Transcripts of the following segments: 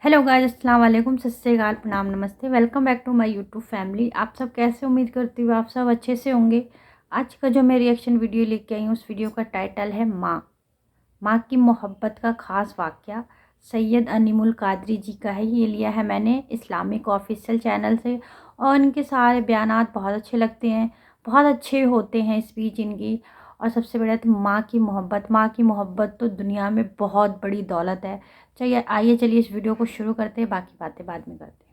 Hello guys, अस्सलाम वालेकुम, सत श्री अकाल, प्रणाम, नमस्ते। Welcome back to my YouTube family. आप सब कैसे? उम्मीद करती हूँ आप सब अच्छे से होंगे। आज का जो मैं रिएक्शन वीडियो लेके आई हूँ, उस वीडियो का टाइटल है माँ की मोहब्बत का ख़ास वाक़या। सैयद अनीमुल कादरी जी का है। ये लिया है मैंने इस्लामिक ऑफिशियल चैनल से और इनके सारे बयानात बहुत अच्छे लगते हैं, बहुत अच्छे होते हैं स्पीच इनकी। और सबसे बड़ा तो माँ की मोहब्बत तो दुनिया में बहुत बड़ी दौलत है। चलिए इस वीडियो को शुरू करते हैं, बाकी बातें बाद में करते हैं।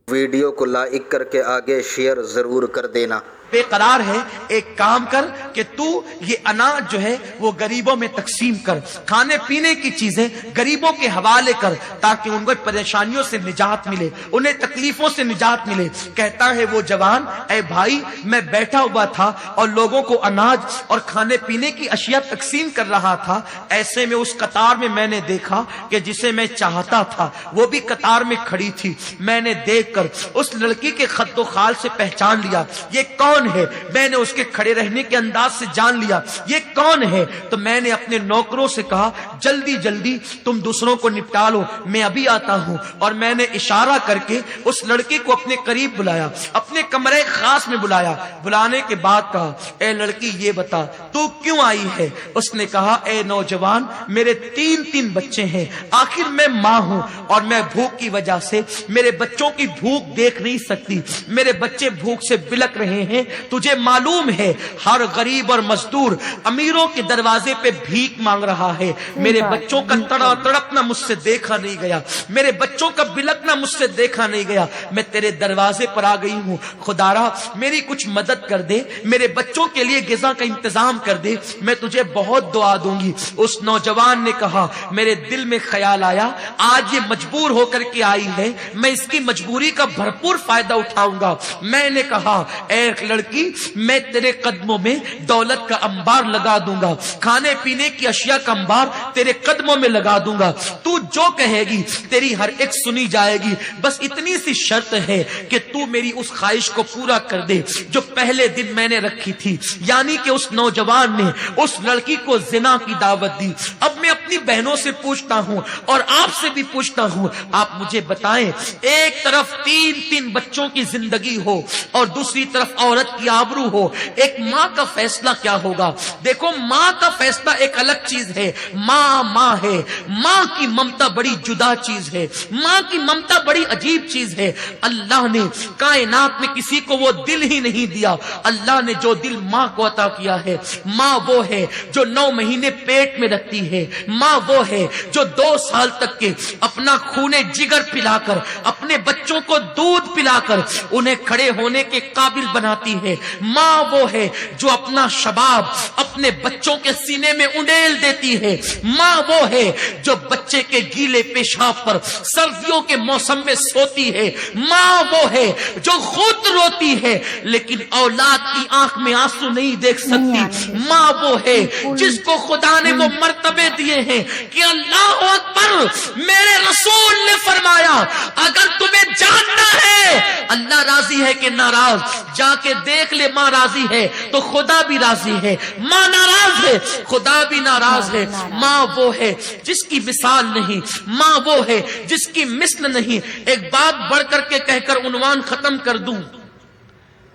वीडियो को लाइक करके आगे शेयर जरूर कर देना। बेकरार है, एक काम कर कि तू ये अनाज जो है वो गरीबों में तकसीम कर, खाने पीने की चीजें गरीबों के हवाले कर, ताकि उनको परेशानियों से निजात मिले, उन्हें तकलीफों से निजात मिले। कहता है वो जवान, ऐ भाई मैं बैठा हुआ था और लोगों को अनाज और खाने पीने की अशिया तकसीम कर रहा था। ऐसे में उस कतार में मैंने देखा कि जिसे मैं चाहता था वो भी कतार में खड़ी थी। मैंने देखकर उस लड़की के खद्दो खाल से पहचान लिया ये कौन है। मैंने उसके खड़े रहने के अंदाज से जान लिया ये कौन है। तो मैंने अपने नौकरों से कहा जल्दी जल्दी तुम दूसरों को निपटा लो, मैं अभी आता हूं। और मैंने इशारा करके उस लड़की को अपने करीब बुलाया, अपने कमरे खास में बुलाया। बुलाने के बाद कहा, ए लड़की ये बता तू क्यों आई है। उसने कहा, ए नौजवान मेरे तीन बच्चे हैं, आखिर मैं माँ हूं और मैं भूख की वजह से मेरे बच्चों की भूख देख नहीं सकती। मेरे बच्चे भूख से बिलक रहे हैं। तुझे मालूम है हर गरीब और मजदूर अमीरों के दरवाजे पे भीख मांग रहा है। मेरे बच्चों का तड़पना मुझसे देखा नहीं गया, मेरे बच्चों का बिलकना मुझसे देखा नहीं गया। मैं तेरे दरवाजे पर आ गई हूँ, खुदारा मेरी कुछ मदद कर दे, मेरे बच्चों के लिए गिज़ा का इंतजाम कर दे, मैं तुझे बहुत दुआ दूंगी। उस नौजवान ने कहा, मेरे दिल में ख्याल आया आज ये मजबूर होकर के आई है, मैं इसकी मजबूरी का भरपूर फायदा उठाऊंगा। मैंने कहा, ए लड़की मैं तेरे कदमों में दौलत का अंबार लगा दूंगा, खाने पीने की अशिया का अंबार तेरे कदमों में लगा दूंगा। तू जो कहेगी तेरी हर एक सुनी जाएगी। बस इतनी सी शर्त है कि तू मेरी उस ख्वाहिश को पूरा कर दे जो पहले दिन मैंने रखी थी। यानी कि उस नौजवान ने उस लड़की को जिना की दावत दी। अब मैं अपनी बहनों से पूछता हूं और आपसे भी पूछता हूं, आप मुझे बताएं, एक तरफ तीन बच्चों की जिंदगी हो और दूसरी तरफ औरत की आबरू हो, एक माँ का फैसला क्या होगा। देखो माँ का फैसला एक अलग चीज है, माँ है, माँ की ममता बड़ी जुदा चीज है, माँ की ममता बड़ी अजीब चीज है। अल्लाह ने कायनात में किसी को वो दिल ही नहीं दिया, अल्लाह ने जो दिल माँ को अता किया है। माँ वो है जो 9 महीने पेट में रखती है, माँ वो है जो 2 साल तक के अपना खूने जिगर पिलाकर, अपने बच्चों को दूध पिलाकर उन्हें खड़े होने के काबिल बनाती है। माँ वो है जो अपना शबाब अपने बच्चों के सीने में उंडेल देती है। माँ वो है जो बच्चे के गीले पेशाब पर सर्दियों के मौसम में सोती है। माँ वो है जो खुद रोती है लेकिन औलाद की आंख में आंसू नहीं देख सकती। माँ वो है जिसको खुदा ने वो मर्तबे दिए हैं कि अल्लाह अकबर, मेरे रसूल ने फरमाया अगर तुम्हें जानना है अल्लाह राजी है कि नाराज, जाके देख ले। माँ राजी है तो खुदा भी राजी है, माँ नाराज है खुदा भी नाराज है। माँ वो है जिसकी मिसाल नहीं, माँ वो है जिसकी मिस्ल नहीं। एक बात बढ़ करके कहकर उन्वान खत्म कर दूं,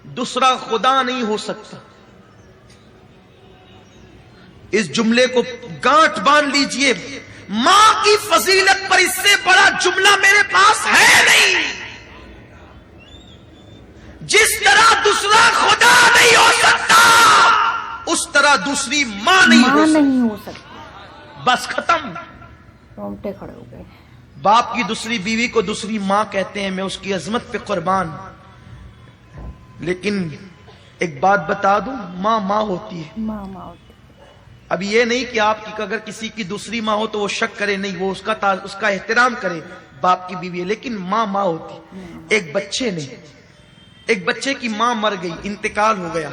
दूसरा खुदा नहीं हो सकता। इस जुमले को गांठ बांध लीजिए, मां की फजीलत पर इससे बड़ा जुमला मेरे पास है नहीं। जिस तरह दूसरा खुदा नहीं हो सकता उस तरह दूसरी मां नहीं हो सकती। बस खत्म, रोंगटे खड़े हो गए। बाप की दूसरी बीवी को दूसरी मां कहते हैं, मैं उसकी अजमत पे कुर्बान। लेकिन एक बात बता दूं, मां होती है, माँ होती है। अब ये नहीं कि आपकी अगर किसी की दूसरी माँ हो तो वो शक करे, नहीं, वो उसका एहतराम करे, बाप की बीवी है, लेकिन माँ होती। एक बच्चे की माँ मर गई, इंतकाल हो गया।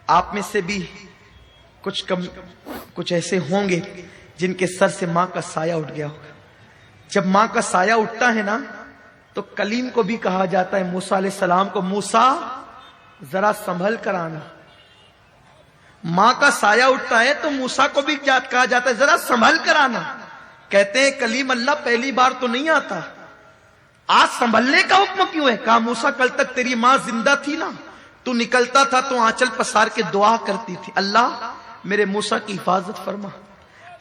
आप में से भी कुछ ऐसे होंगे जिनके सर से माँ का साया उठ गया होगा। जब माँ का साया उठता है ना तो कलीम को भी कहा जाता है, मूसा अलैहि सलाम को, मूसा जरा संभल कर आना। माँ का साया उठता है तो मूसा को भी कहा जाता है जरा संभल कर आना। कहते हैं कलीम अल्लाह पहली बार तो नहीं आता, आज संभलने का हुक्म क्यों है? कहा मूसा कल तक तेरी मां जिंदा थी ना, तू निकलता था तो आंचल पसार के दुआ करती थी, अल्लाह मेरे मूसा की हिफाजत फरमा।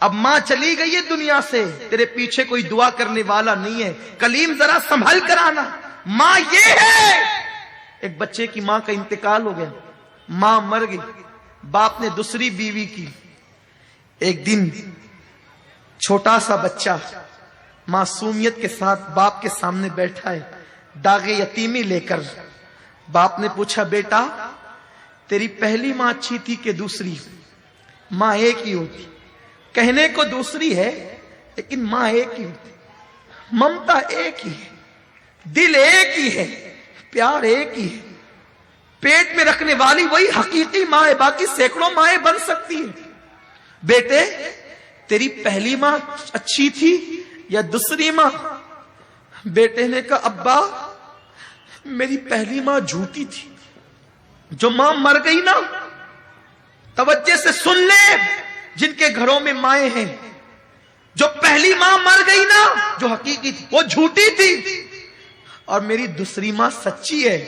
अब मां चली गई है दुनिया से, तेरे पीछे कोई दुआ करने वाला नहीं है, कलीम जरा संभल कर आना। मां ये है। एक बच्चे की मां का इंतकाल हो गया, मां मर गई, बाप ने दूसरी बीवी की। एक दिन छोटा सा बच्चा मासूमियत के साथ बाप के सामने बैठा है, दागे यतीमी लेकर। बाप ने पूछा, बेटा तेरी पहली मां अच्छी थी कि दूसरी? मां एक ही होती, कहने को दूसरी है लेकिन मां एक ही होती, ममता एक ही है, दिल एक ही है, प्यार एक ही है। पेट में रखने वाली वही हकीकी मां है, बाकी सैकड़ों माएं बन सकती है। बेटे तेरी पहली मां अच्छी थी या दूसरी मां? बेटे ने कहा, अब्बा मेरी पहली मां झूठी थी। जो मां मर गई ना, तवज्जो से सुन ले जिनके घरों में माएं हैं, जो पहली मां मर गई ना, जो हकीकी थी, वो झूठी थी और मेरी दूसरी मां सच्ची है।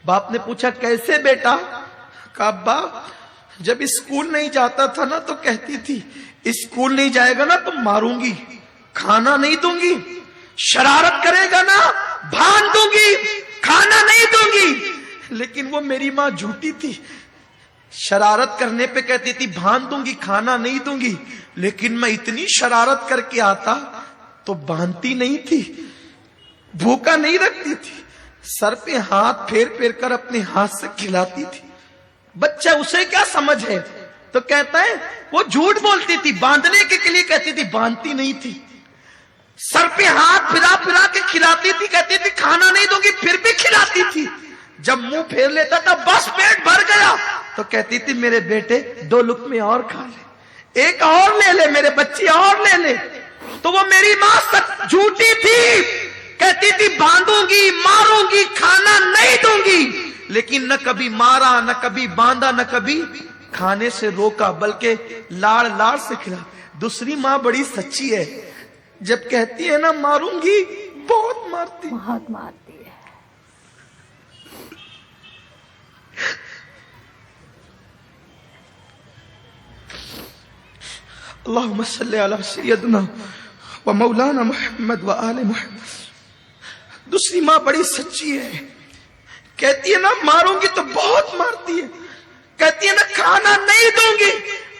बाप ने पूछा, कैसे बेटा? कहा, अब्बा जब स्कूल नहीं जाता था ना तो कहती थी स्कूल नहीं जाएगा ना तो मारूंगी, खाना नहीं दूंगी, शरारत करेगा ना भान दूंगी, खाना नहीं दूंगी। लेकिन वो मेरी मां झूठी थी, शरारत करने पे कहती थी भान दूंगी, खाना नहीं दूंगी, लेकिन मैं इतनी शरारत करके आता तो बांधती नहीं थी, भूखा नहीं रखती थी, सर पे हाथ फेर फेर कर अपने हाथ से खिलाती थी। बच्चा उसे क्या समझ है? तो कहता है वो झूठ बोलती थी, बांधने के लिए कहती थी, बांधती नहीं थी, सर पे हाथ फिरा फिरा के खिलाती थी, कहती थी खाना नहीं दूंगी, फिर भी खिलाती थी। जब मुंह फेर लेता था बस पेट भर गया तो कहती थी, मेरे बेटे 2 लुक़मे और खा ले, एक और ले ले, मेरे बच्चे और ले ले। तो वो मेरी मां सच झूठी थी, कहती थी बांधूंगी, मारूंगी, खाना नहीं दूंगी, लेकिन न कभी मारा, न कभी बांधा, न कभी खाने से रोका, बल्कि लाड़ लाड़ से खिला। दूसरी मां बड़ी सच्ची है, जब कहती है ना मारूंगी, बहुत मारती है। अल्लाहुम्मा सल्ली अला सय्यदना व मौलाना मुहम्मद व आले मुहम्मद। दूसरी मां बड़ी सच्ची है, कहती है ना मारूंगी तो बहुत मारती है, कहती है ना खाना नहीं दूंगी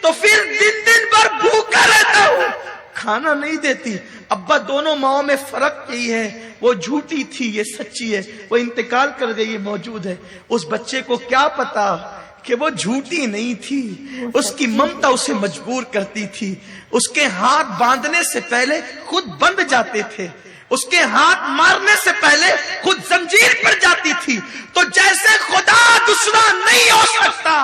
तो फिर दिन दिन भर भूखा रहता हूं, खाना नहीं देती। अब्बा दोनों माओं में फर्क यही है, वो झूठी थी, ये सच्ची है, वो इंतकाल कर गई, ये मौजूद है। उस बच्चे को क्या पता कि वो झूठी नहीं थी, उसकी ममता उसे मजबूर करती थी। उसके हाथ बांधने से पहले खुद बंध जाते थे, उसके हाथ मारने से पहले खुद जंजीर पर जाती थी। तो जैसे खुदा दूसरा नहीं हो सकता,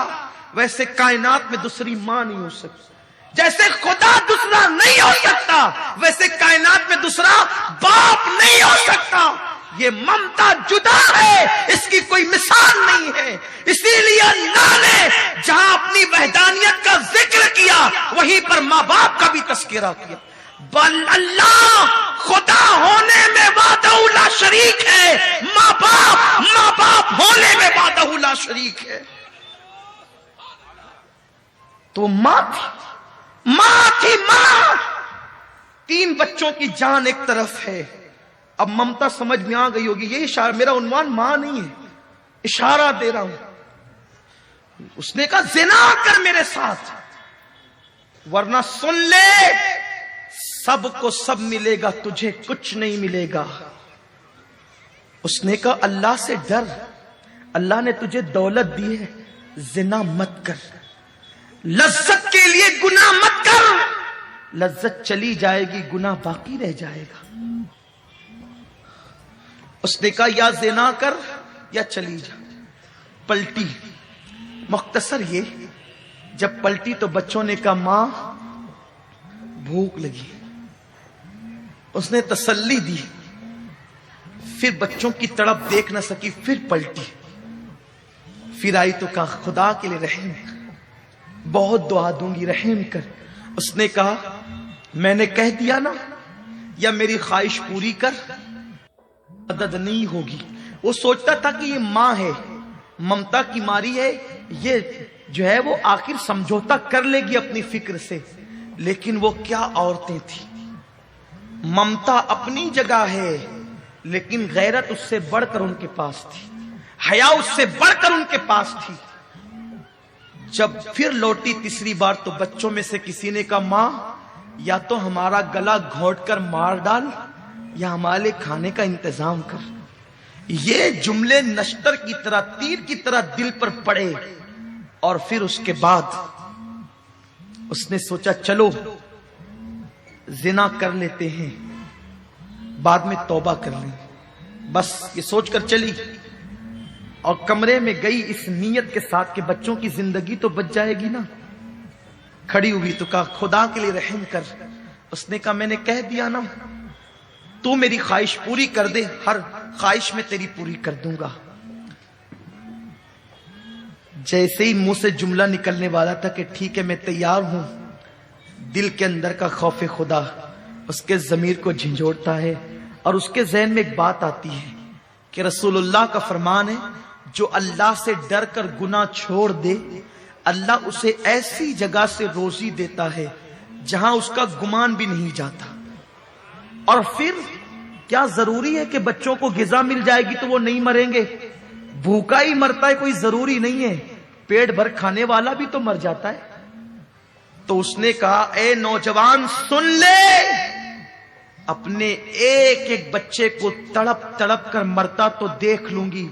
वैसे कायनात में दूसरी मां नहीं हो सकती। जैसे खुदा दूसरा नहीं हो सकता, वैसे कायनात में दूसरा बाप नहीं हो सकता। ये ममता जुदा है, इसकी कोई मिसाल नहीं है। इसीलिए अल्लाह ने जहां अपनी वहदानियत का जिक्र किया, वहीं पर माँ बाप का भी तस्करा किया। अल्लाह खुदा होने में वादहू ला शरीक है, माँ बाप होने में वादहू ला शरीक है। तो माँ थी माँ। 3 बच्चों की जान एक तरफ है। अब ममता समझ में आ गई होगी, ये इशारा, मेरा उन्वान मां नहीं है, इशारा दे रहा हूं। उसने कहा जिना कर मेरे साथ, वरना सुन ले, सबको सब मिलेगा, तुझे कुछ नहीं मिलेगा। उसने कहा अल्लाह से डर, अल्लाह ने तुझे दौलत दी है, जिना मत कर, लज्जत के लिए गुनाह मत कर, लज्जत चली जाएगी, गुनाह बाकी रह जाएगा। उसने कहा या ज़िना कर या चली जा। पलटी, मुख्तसर ये, जब पलटी तो बच्चों ने कहा मां भूख लगी। उसने तसल्ली दी, फिर बच्चों की तड़प देख न सकी, फिर पलटी, फिर आई तो कहा खुदा के लिए रहम, बहुत दुआ दूंगी, रहम कर। उसने कहा मैंने कह दिया ना, या मेरी ख्वाहिश पूरी कर। मदद नहीं होगी। वो सोचता था कि ये माँ है, ममता की मारी है, ये जो है वो आखिर समझौता कर लेगी अपनी फिक्र से। लेकिन वो क्या औरतें थी। ममता अपनी जगह है, लेकिन गैरत उससे बढ़कर उनके पास थी, हया उससे बढ़कर उनके पास थी। जब फिर लौटी तीसरी बार तो बच्चों में से किसी ने कहा, माँ या तो हमारा गला घोंट कर मार डाल या हमारे लिए खाने का इंतजाम कर। ये जुमले नश्तर की तरह, तीर की तरह दिल पर पड़े। और फिर उसके बाद उसने सोचा चलो जिना कर लेते हैं, बाद में तौबा कर लें। बस ये सोचकर चली और कमरे में गई इस नीयत के साथ कि बच्चों की जिंदगी तो बच जाएगी ना। खड़ी हुई तो कहा, खुदा के लिए रहम कर। उसने कहा, मैंने कह दिया ना, तू मेरी ख्वाहिश पूरी कर दे, हर ख्वाहिश में तेरी पूरी कर दूंगा। जैसे ही मुंह से जुमला निकलने वाला था कि ठीक है मैं तैयार हूं, दिल के अंदर का खौफ खुदा उसके जमीर को झंझोड़ता है और उसके ज़हन में एक बात आती है कि रसूलुल्लाह का फरमान है, जो अल्लाह से डर कर गुनाह छोड़ दे, अल्लाह उसे ऐसी जगह से रोजी देता है जहां उसका गुमान भी नहीं जाता। और फिर क्या जरूरी है कि बच्चों को गिजा मिल जाएगी तो वो नहीं मरेंगे? भूखा ही मरता है, कोई जरूरी नहीं है, पेट भर खाने वाला भी तो मर जाता है। तो उसने कहा, ए नौजवान सुन ले, अपने एक एक बच्चे को तड़प तड़प कर मरता तो देख लूंगी,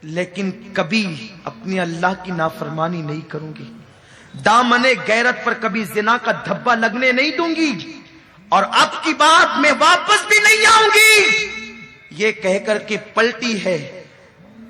लेकिन कभी अपनी अल्लाह की नाफरमानी नहीं करूंगी। दामने गैरत पर कभी जिना का धब्बा लगने नहीं दूंगी, और अब की बात मैं वापस भी नहीं आऊंगी। ये कहकर के पलटी है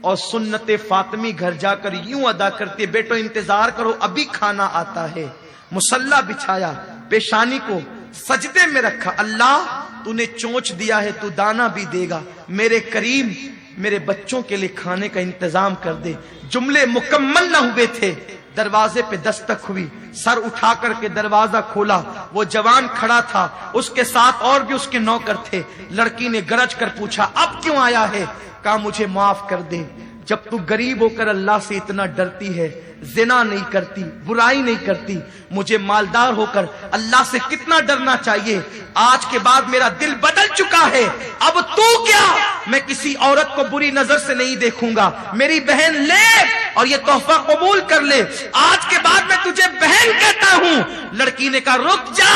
और सुन्नते फातिमी घर जाकर यूं अदा करती, बेटो इंतजार करो अभी खाना आता है। मुसल्ला बिछाया, पेशानी को सजदे में रखा, अल्लाह तूने चोंच दिया है, तू दाना भी देगा, मेरे करीम मेरे बच्चों के लिए खाने का इंतजाम कर दे। जुमले मुकम्मल न हुए थे, दरवाजे पे दस्तक हुई, सर उठा करके दरवाजा खोला, वो जवान खड़ा था, उसके साथ और भी उसके नौकर थे। लड़की ने गरज कर पूछा, अब क्यों आया है? कहा, मुझे माफ कर दे, जब तू गरीब होकर अल्लाह से इतना डरती है, जिना नहीं करती, बुराई नहीं करती, मुझे मालदार होकर अल्लाह से कितना डरना चाहिए। आज के बाद मेरा दिल बदल चुका है, अब तू क्या, मैं किसी औरत को बुरी नजर से नहीं देखूंगा। मेरी बहन ले और ये तोहफा कबूल कर ले, आज के बाद मैं तुझे बहन कहता हूं। लड़की ने कहा, रुक जा।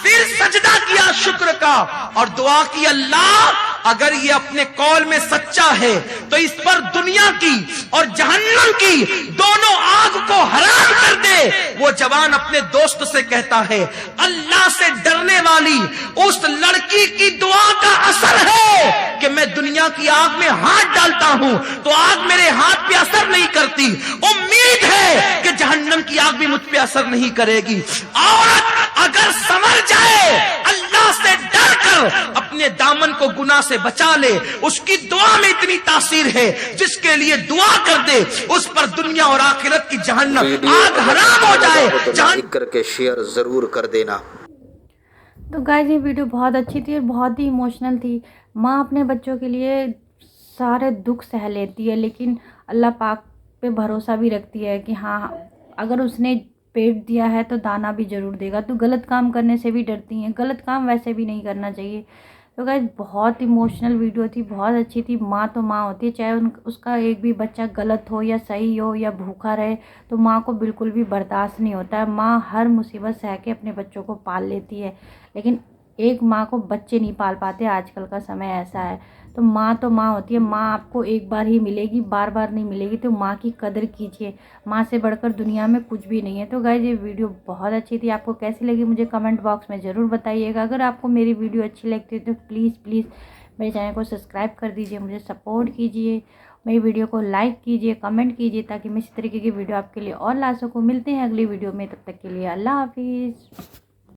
फिर सजदा किया शुक्र का और दुआ की, अल्लाह अगर ये अपने कौल में सच्चा है तो इस पर दुनिया की और जहन्नम की दोनों आग को हराम कर दे। वो जवान अपने दोस्त से कहता है, अल्लाह से डरने वाली उस लड़की की दुआ का असर है कि मैं दुनिया की आग में हाथ डालता हूं तो आग मेरे हाथ पे असर नहीं करती, उम्मीद है कि जहन्नम की आग भी मुझ पे असर नहीं करेगी। औरत अगर समझ जाए, अल्लाह से डर कर अपने दामन को गुनाह से बचा ले, उसकी दुआ में इतनी तासीर है, जिसके लिए दुआ कर दे उस पर दुनिया और आखिरत की जहन्नम आग हराम हो जाए। लाइक करके शेयर जरूर कर देना। तो गाइस ये वीडियो बहुत अच्छी थी और बहुत ही इमोशनल थी। माँ अपने बच्चों के लिए सारे दुख सह लेती है, लेकिन अल्लाह पाक पे भरोसा भी रखती है कि हाँ अगर उसने पेट दिया है तो दाना भी ज़रूर देगा। तो गलत काम करने से भी डरती हैं, गलत काम वैसे भी नहीं करना चाहिए। तो गाइस बहुत इमोशनल वीडियो थी, बहुत अच्छी थी। माँ तो माँ होती है, चाहे उसका एक भी बच्चा गलत हो या सही हो या भूखा रहे, तो माँ को बिल्कुल भी बर्दाश्त नहीं होता है। माँ हर मुसीबत सह के अपने बच्चों को पाल लेती है, लेकिन एक माँ को बच्चे नहीं पाल पाते, आजकल का समय ऐसा है। तो माँ होती है, माँ आपको एक बार ही मिलेगी, बार बार नहीं मिलेगी। तो माँ की कदर कीजिए, माँ से बढ़कर दुनिया में कुछ भी नहीं है। तो गाइस ये वीडियो बहुत अच्छी थी, आपको कैसी लगी मुझे कमेंट बॉक्स में ज़रूर बताइएगा। अगर आपको मेरी वीडियो अच्छी लगती है तो प्लीज़ मेरे चैनल को सब्सक्राइब कर दीजिए, मुझे सपोर्ट कीजिए, मेरी वीडियो को लाइक कीजिए, कमेंट कीजिए, ताकि मैं इसी तरीके की वीडियो आपके लिए और ला सकूँ। मिलते हैं अगली वीडियो में, तब तक के लिए अल्लाह हाफिज़।